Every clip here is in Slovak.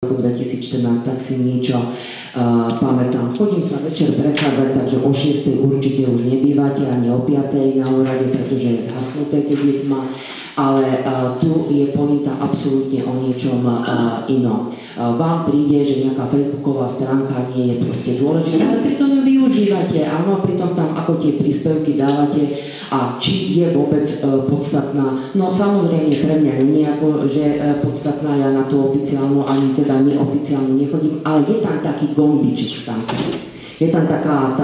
roku 2014, tak si niečo pamätám. Chodím sa večer prechádzať, takže o 6. určite už nebývate, ani o 5. na úrade, pretože je zhasnuté, keď je tma, ale tu je pointa absolútne o niečom inom. Vám príde, že nejaká facebooková stránka nie je proste dôležitá, ale pritom ju využívate, áno, pritom tam ako tie príspevky dávate a či je vôbec podstatná. No samozrejme pre mňa nie je ako, že podstatná, ja na tú oficiálnu ani teda neoficiálnu nechodím, ale je tam taký gombiček stánka. Je tam taká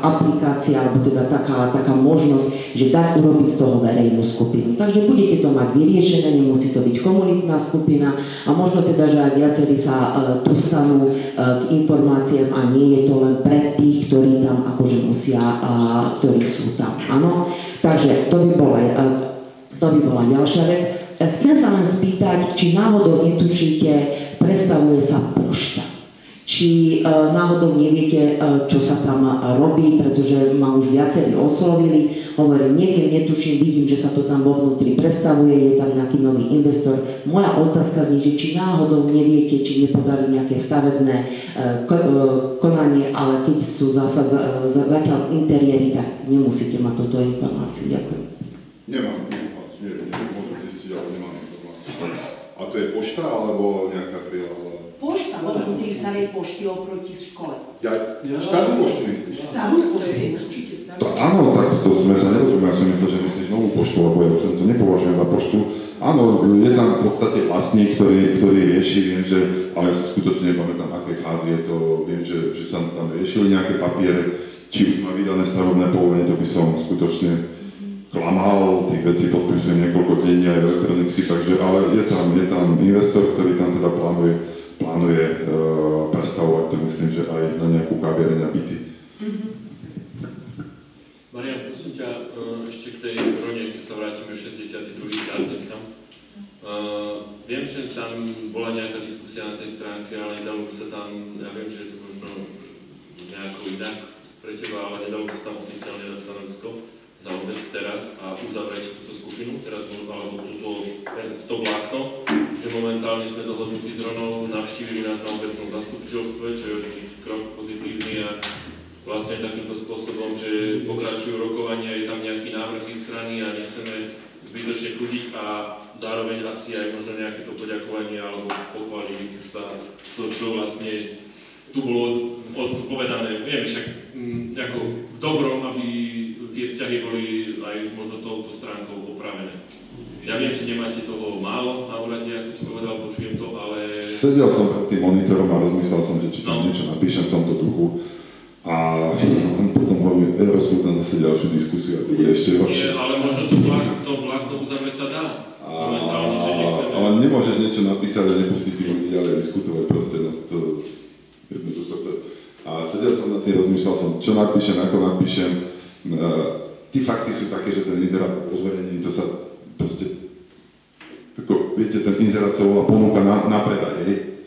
aplikácia, alebo teda taká možnosť, že dať urobiť z toho verejnú skupinu. Takže budete to mať vyriešené, nemusí to byť komunitná skupina a možno teda, že aj viacerí sa dostanú k informáciám a nie je to len pre tých, ktorí tam akože musia, ktorí sú tam. Áno? Takže to by bola ďalšia vec. Chcem sa len spýtať, či náhodou netušíte, predstavuje sa pošta. Či náhodou neviete, čo sa tam robí, pretože ma už viacerí oslovili, hovorím, neviem, netuším, vidím, že sa to tam vo vnútri predstavuje, je tam nejaký nový investor. Moja otázka znie, že či náhodou neviete, či nepodali nejaké stavebné konanie, ale keď sú zatiaľ interiéry, tak nemusíte mať túto informáciu. Ďakujem. Nemám informáciu, môžem zistiť, ale nemám informáciu. A to je pošta, alebo nejaká príležitosť? Pošta, lebo tej starej pošty oproti škole. Ja starú poštu myslíš? Starú poštu, určite starú. Áno, tak to sme sa nerozumeli, ja som myslel, že myslíš novú poštu, lebo ja už to nepovažujem za poštu. Áno, je tam v podstate vlastník, ktorý rieši, viem, že, ale ja sa skutočne nepamätám, akej fázi je to, viem, že sa tam riešili nejaké papiere, či už má vydané stavebné povolenie, to by som skutočne klamal, tých vecí podpisujem niekoľko dní aj elektronicky, takže, ale je tam investor, ktorý tam teda plánuje predstavovať to, myslím, že aj na nejakú kaviareň a byty. Marian, prosím ťa, ešte k tej Rone, keď sa vrátime 62. krát dneska. Viem, že tam bola nejaká diskusia na tej stránke, ale nedalo by sa tam, ja viem, že je to možno nejako inak pre teba, ale nedalo by sa tam oficiálne dať stanovisko za obec teraz a uzavrieť túto skupinu, teraz alebo to vlákno, že momentálne sme dohodnutí s Ronou, navštívili nás na obecnom zastupiteľstve, čo je krok pozitívny a vlastne takýmto spôsobom, že pokračujú rokovania, je tam nejaký návrh ich strany a nechceme zbytočne kľudiť a zároveň asi aj možno nejaké to poďakovanie alebo pochváliť sa to, čo vlastne tu bolo povedané, viem, však ako v dobrom, aby tie vzťahy boli aj možno touto stránkou opravené. Ja viem, že nemáte toho málo na úrade, ako si povedal, počujem to, ale... Sedel som pred tým monitorom a rozmyslel som, že či tam niečo napíšem v tomto duchu a potom hovorím, rozpútam zase ďalšiu diskusiu a to bude ešte horšie. Ale možno to vlákno uzavrieť sa dá. Momentálne, že nechceme... Ale nemôžeš niečo napísať a nepustiť tým ľudí ďalej diskutovať, proste to... A sedel som nad tým, rozmýšľal som, čo napíšem, ako napíšem. Tí fakty sú také, že ten inzerát po zverejnení, to sa proste, ako, viete, ten inzerát sa volá ponuka na predaj, hej?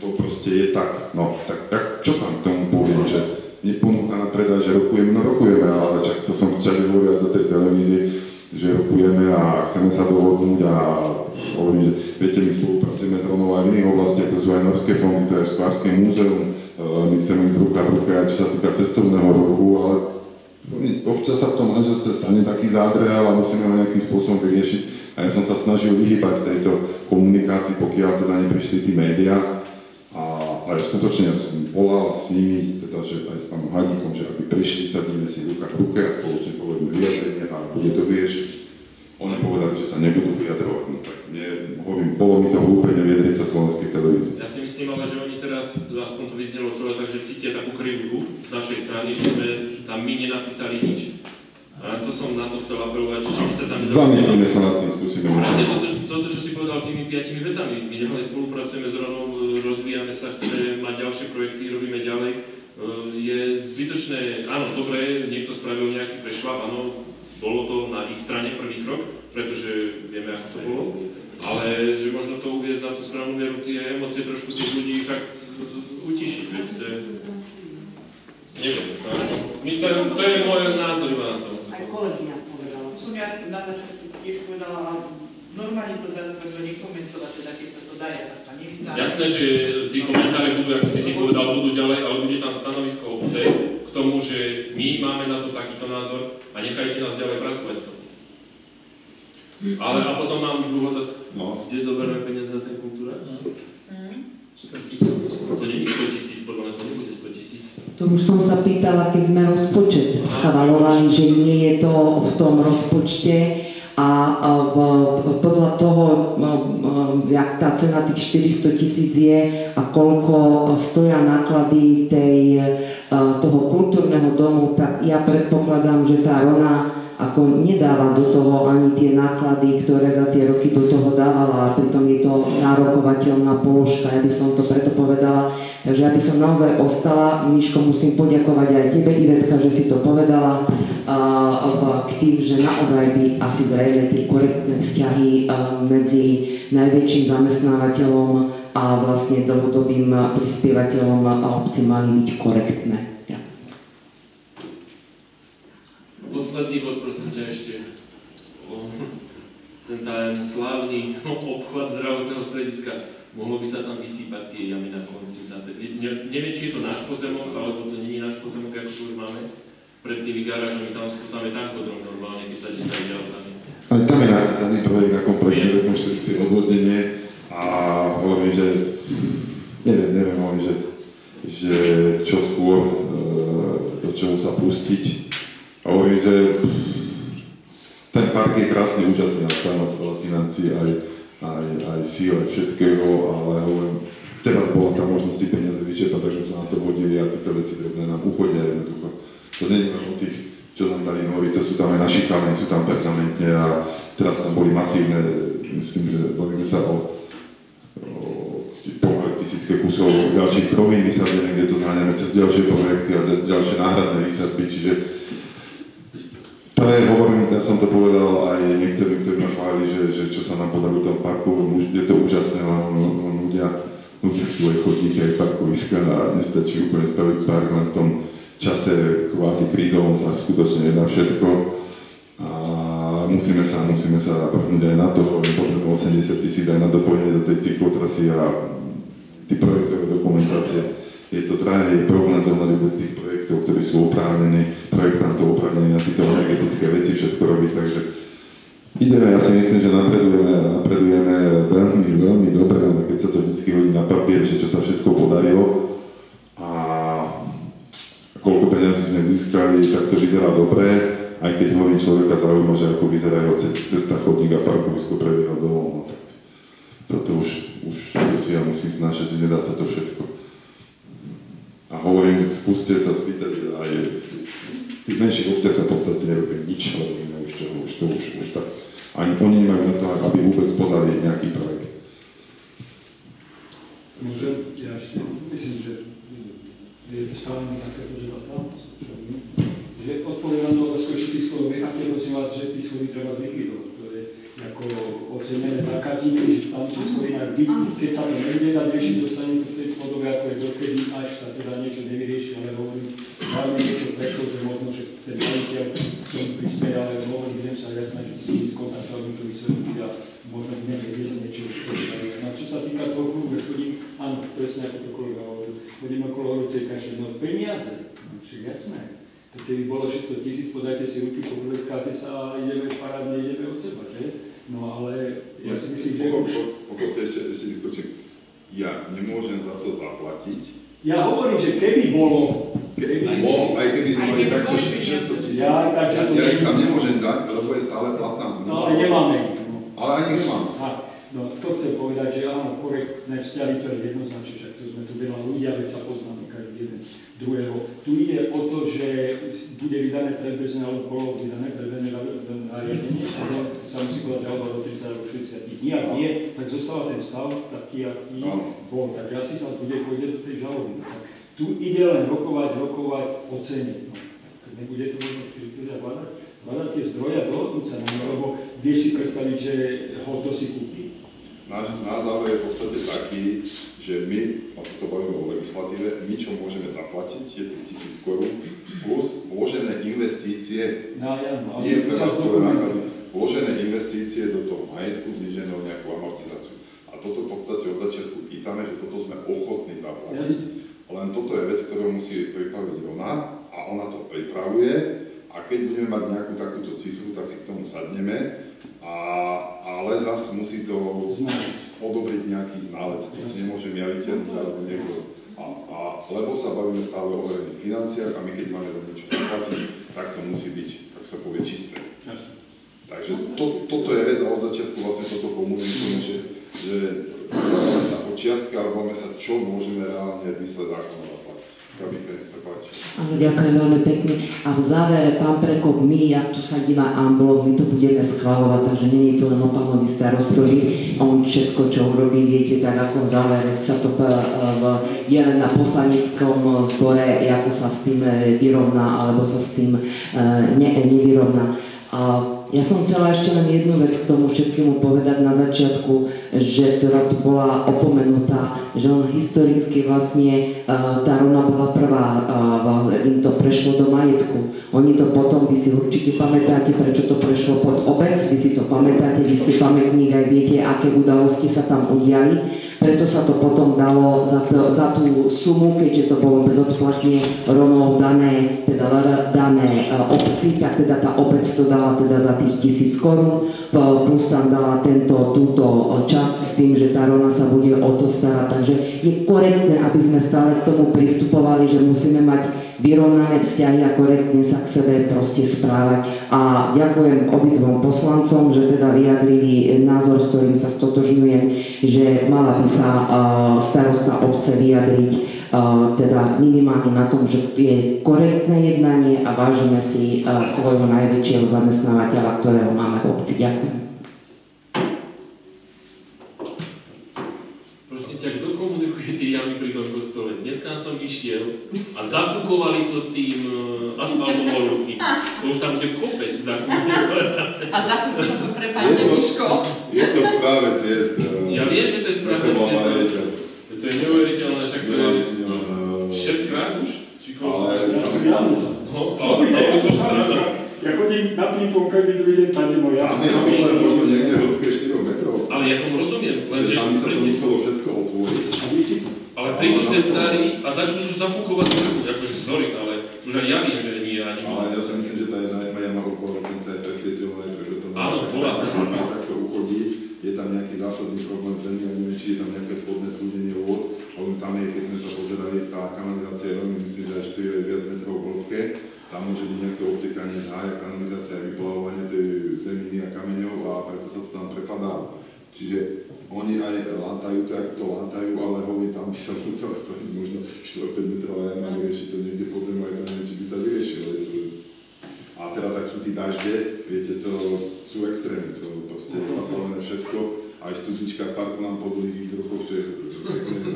To proste je tak, no, tak čo tam k tomu poviem, že nie ponuka na predaj, že rokujeme, ale čak to som všade hovoril do tej televízie, že rokujeme a chceme sa dohodnúť a hovorím, že viete, my spolupracujeme s Ronou aj v iných oblastiach, to sú aj norské fondy, to je Skvarské múzeum, my chceme ísť ruka v ruke, aj čo sa týka cestovného ruchu, ale občas sa v tom manželstve stane taký zádrhel a musíme ho nejakým spôsobom vyriešiť. A ja som sa snažil vyhýbať tejto komunikácii, pokiaľ teda neprišli tí médiá. A skutočne ja som volal s nimi, teda, že aj s pánom Hadíkom, že aby prišli, sadíme si ruka v ruke a spoločne povedme vyjadrenie a bude to vyriešiť. Oni povedali, že sa nebudú vyjadrovať, no tak hovorím, bolo mi to hlúpe nevyjadriť sa slovenskej televízie. Ja si myslím ale, že oni teraz, aspoň to vyznelo celé, takže cítia takú krivdu z našej strany, že sme tam my nenapísali nič. A to som na to chcel apelovať, že či by sa tam... Zamyslíme sa nad tým, skúsime. Vlastne toto, čo si povedal tými 5 vetami, my ďalej spolupracujeme s Ronou, rozvíjame sa, chceme mať ďalšie projekty, robíme ďalej. Je zbytočné, áno, dobre, niekto spravil nejaký prešľap, áno, bolo to na ich strane prvý krok, pretože vieme, ako to bolo, ale že možno to uviesť na tú správnu mieru, tie emócie trošku tých ľudí fakt utišiť, vieš, to je... Neviem, to je môj názor iba na to. Aj kolegyňa povedala. Som ja na začiatku tiež povedala, ale normálne to dá nekomentovať, teda keď sa to dá, ja sa Jasné, že tí komentáre budú, ako si ty povedal, budú ďalej, ale bude tam stanovisko obce k tomu, že my máme na to takýto názor a nechajte nás ďalej pracovať v tom. Ale a potom mám druhú otázku. No. Kde zoberieme peniaze na ten kultúra? To nie je 100 000, podľa mňa to nebude 100 000. To už som sa pýtala, keď sme rozpočet schvalovali, že nie je to v tom rozpočte a podľa toho, jak tá cena tých 400 000 je a koľko stoja náklady toho kultúrneho domu, tak ja predpokladám, že tá Rona ako nedáva do toho ani tie náklady, ktoré za tie roky do toho dávala a pritom je to nárokovateľná položka, ja by som to preto povedala. Takže ja by som naozaj ostala, Miško, musím poďakovať aj tebe, Ivetka, že si to povedala k tým, že naozaj by asi zrejme tie korektné vzťahy medzi najväčším zamestnávateľom a vlastne dlhodobým prispievateľom a obci mali byť korektné. Posledný bod, prosím ťa, ešte ten slávny obchvat zdravotného strediska. Mohlo by sa tam vysýpať tie jamy na konci. Neviem, či je to náš pozemok, alebo to nie je náš pozemok, ako tu už máme. Pred tými garážami, tam je tankodrom normálne, keď sa 10 autami. Aj tam je nachystaný projekt na kompletné rekonštrukcie odvodnenie a hovorím, že neviem, že čo skôr do čoho sa pustiť. A hovorím, že ten park je krásny, úžasný, a tam má veľa financií, aj síl, aj všetkého, ale hovorím, teraz bola tá možnosť peniaze vyčerpať, takže sa na to hodili a tieto veci drobné nám uchodia jednoducho. To nie je len o tých, čo nám dali noví, to sú tam aj našikané, sú tam permanentne a teraz tam boli masívne, myslím, že bavíme sa o tisícke kusov ďalších provín vysadených, kde to zháňame cez ďalšie projekty a ďalšie náhradné výsadby, čiže to je, hovorím, ja som to povedal aj niektorým, ktorí ma chválili, že čo sa nám podarilo v tom parku, je to úžasné, ľudia chcú aj chodníky, aj parkoviska a nestačí úplne spraviť park, len v tom čase kvázi krízovom sa skutočne nedá všetko a musíme sa vrhnúť aj na to, že potrebujeme 80 000 aj na dopojenie do tej cyklotrasy a tí projektové dokumentácie. Je to drahé, je problém zohľadať bez tých projektov, ktorí sú oprávnení, projektantov oprávnení na tieto energetické veci všetko robiť, takže ideme, ja si myslím, že napredujeme veľmi, veľmi dobre, ale keď sa to vždy hodí na papier, že čo sa všetko podarilo a koľko peniazí sme získali, tak to vyzerá dobre, aj keď hovorím človeka zaujíma, že ako vyzerajú cesta, chodník a parkovisko prebieha domov, no tak toto už si ja musím znášať, že nedá sa to všetko. A hovorím, skúste sa spýtať aj v tých menších obciach sa v podstate nerobí nič, lebo už tak ani oni nemajú na to, aby vôbec podali nejaký projekt. Môžem, ja ešte myslím, že je správne takéto, že odpovedám do otázku tých schodov, necháte prosím vás, že tí schody treba zlikvidovať. To je ako ocenené zákazníky, že tam tie schody majú byť, keď sa to nebude dať riešiť, zostane to v tej podobe, ako je dokedy, až sa teda niečo nevyrieši, ale hovorím, hlavne niečo preto, že možno, že ten majiteľ k tomu prispieje, ale hovorím, budem sa viac snažiť s tým skontaktovať, mi to vysvetliť a možno budem vedieť niečo. A čo sa týka toho kruhu, chodím, áno, presne ako to kolega hovoril, chodím okolo horúcej kaše, no peniaze, však jasné. Keby bolo 600 000, podajte si ruky, poprvedkáte sa a ideme parádne, ideme od seba, že? No ale ja si myslím, že už... Ešte vyskočím. Ja nemôžem za to zaplatiť. Ja hovorím, že keby bolo... Aj keby sme mali takto 600 000. Ja ich tam nemôžem dať, lebo je stále platná zmluva. No ale nemáme. Ale aj ich nemám. No to chcem povedať, že áno, korektné vzťahy, to je jednoznačne, však to sme tu veľa ľudia, veď sa poznáme každý jeden druhého. Tu ide o to, že bude vydané predbežné, alebo bolo vydané predbežné nariadenie, sa musí podať žalba do 30 alebo 60 dní. Ak nie, tak zostáva ten stav taký, aký bol. Tak asi sa pôjde do tej žaloby. Tu ide len rokovať o cene. Keď nebude to možno 40 hľadať tie zdroje a dohodnúť sa na ňu, lebo vieš si predstaviť, že ho to si kúpi. Náš záver je v podstate taký, že my, a to sa bavíme o legislatíve, my čo môžeme zaplatiť, je tých 1000 korún, plus vložené investície, nie prevádzkové náklady, vložené investície do toho majetku, znižené o nejakú amortizáciu. A toto v podstate od začiatku pýtame, že toto sme ochotní zaplatiť. Len toto je vec, ktorú musí pripraviť ona a ona to pripravuje a keď budeme mať nejakú takúto cifru, tak si k tomu sadneme, ale zase musí to odobriť nejaký znalec, to si nemôže riaditeľ alebo niekto. Lebo sa bavíme stále o verejných financiách a my keď máme za niečo zaplatiť, tak to musí byť, tak sa povie, čisté. Takže toto je vec a od začiatku vlastne toto komunikujeme, že bavíme sa o čiastke, ale bavíme sa, čo môžeme reálne mysleť zákonom zaplatiť. Kabíka, nech sa páči. Áno, ďakujem veľmi pekne. A v závere, pán Prekop, my, jak tu sa díva amblok, my to budeme schvaľovať, takže nie je to len o pánovi starostovi. On všetko, čo urobí, viete, tak ako v závere sa to je len na poslaneckom zbore, ako sa s tým vyrovná, alebo sa s tým nevyrovná. Ja som chcela ešte len jednu vec k tomu všetkému povedať na začiatku, že ktorá tu bola opomenutá, že on historicky vlastne, tá Rona bola prvá, im to prešlo do majetku. Oni to potom, vy si určite pamätáte, prečo to prešlo pod obec, vy si to pamätáte, vy ste pamätník, aj viete, aké udalosti sa tam udiali. Preto sa to potom dalo za tú sumu, keďže to bolo bezodplatne Romov dané obci, tak teda tá obec to dala teda za tých 1000 korún, plus tam dala túto časť s tým, že tá Rona sa bude o to starať. Takže je korektné, aby sme stále k tomu pristupovali, že musíme mať vyrovnané vzťahy a korektne sa k sebe proste správať. A ďakujem obidvom poslancom, že teda vyjadrili názor, s ktorým sa stotožňujem, že mala by sa starosta obce vyjadriť teda minimálne na tom, že je korektné jednanie a vážime si svojho najväčšieho zamestnávateľa, ktorého máme v obci. Ďakujem. Kto komunikuje tie jamy pri tom kostole? Dneska som išiel a zafúkovali to tým asfaltom horúcim. To už tam bude kopec zafúkovať. A zafúkovať to prepáčte, Miško. Je to správe ciest. Ja viem, že to je správe ciest. To je neuveriteľné, však to je 6 krát už? Ale ja chodím na ping-pong každý druhý deň, tady môj ja. Tam je možno niekde hĺbke 4 metrov. Ale ja tomu rozumiem. Že tam by sa to muselo všetko otvoriť. Ale prídu cestári a začnú zafúkovať vrchu. Akože sorry, ale už aj ja viem, že nie ja ani. Ale ja si myslím, že tá jedna jama okolo Rokinca je presvieteľná, pretože to bola. takto uchodí. Je tam nejaký zásadný problém v zemi, ja neviem, či je tam nejaké spodné prúdenie vôd. Ale tam je, keď sme sa pozerali, tá kanalizácia je veľmi, myslím, že aj 4 viac metrov v hĺbke. Tam môže byť nejaké obtekanie z hája, kanalizácia a vyplavovanie tej zeminy a kameňov a preto sa to tam prepadá. Čiže oni aj látajú to, ako to látajú, ale hovorí, tam by sa musela spraviť možno 4-5 metrov a ja mám vyriešiť to niekde pod zemou, aj tam neviem, či by sa vyriešilo. A teraz, ak sú tí dažde, viete, to sú extrémy, to proste je zaplavené všetko. Aj studnička v parku nám po dlhých rokoch, čo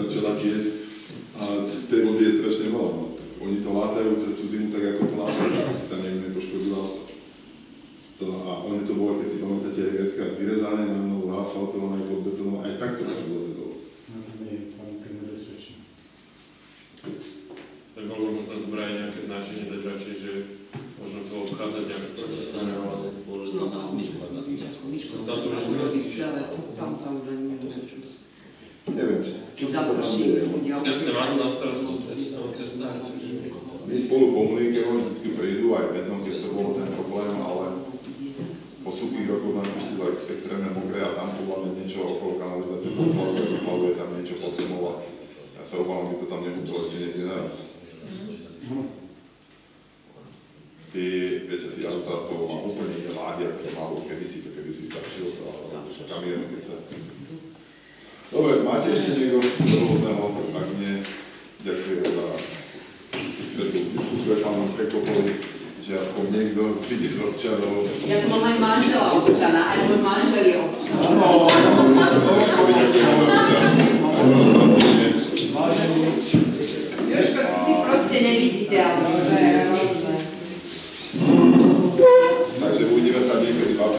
začala tiesť a tej vody je strašne veľa. No. Oni to látajú cez tú zimu tak, ako to látajú, aby si sa niekto nepoškodila. A oni to bolo, keď si pamätáte, aj viackrát vyrezané, na novo zaasfaltované, pod betónom, aj tak to môže zase dole. No to nie je nebezpečné. Tak bolo možno dobré aj nejaké značenie dať radšej, že možno to obchádzať nejak proti strane, ale boli to na Tam sa už len nebude. Neviem, čo sa tam deje. Jasne, má to na starostu cesta. My spolu komunikujeme, vždycky prídu aj vedno, keď to bolo ten problém, ale po súpých rokoch nám prišli extrémne mokré a tam podľa niečo okolo kanalizácie podplavuje tam niečo pod zemou a ja sa obávam, že to tam nebudú ešte niekde naraz. Viete, tí autá to má úplne iné váhy, ako to malo kedysi, to kedysi stačilo, ale to sú kamiony, keď sa... Dobre, máte ešte niekto dohodného? Ak nie, ďakujem za svetú diskusiu, ja tam prekopol, že aspoň niekto vidí z občanov. Ja tu mám aj manžela občana, aj môj manžel je občan. Jožko, ty si proste neviditeľný, že...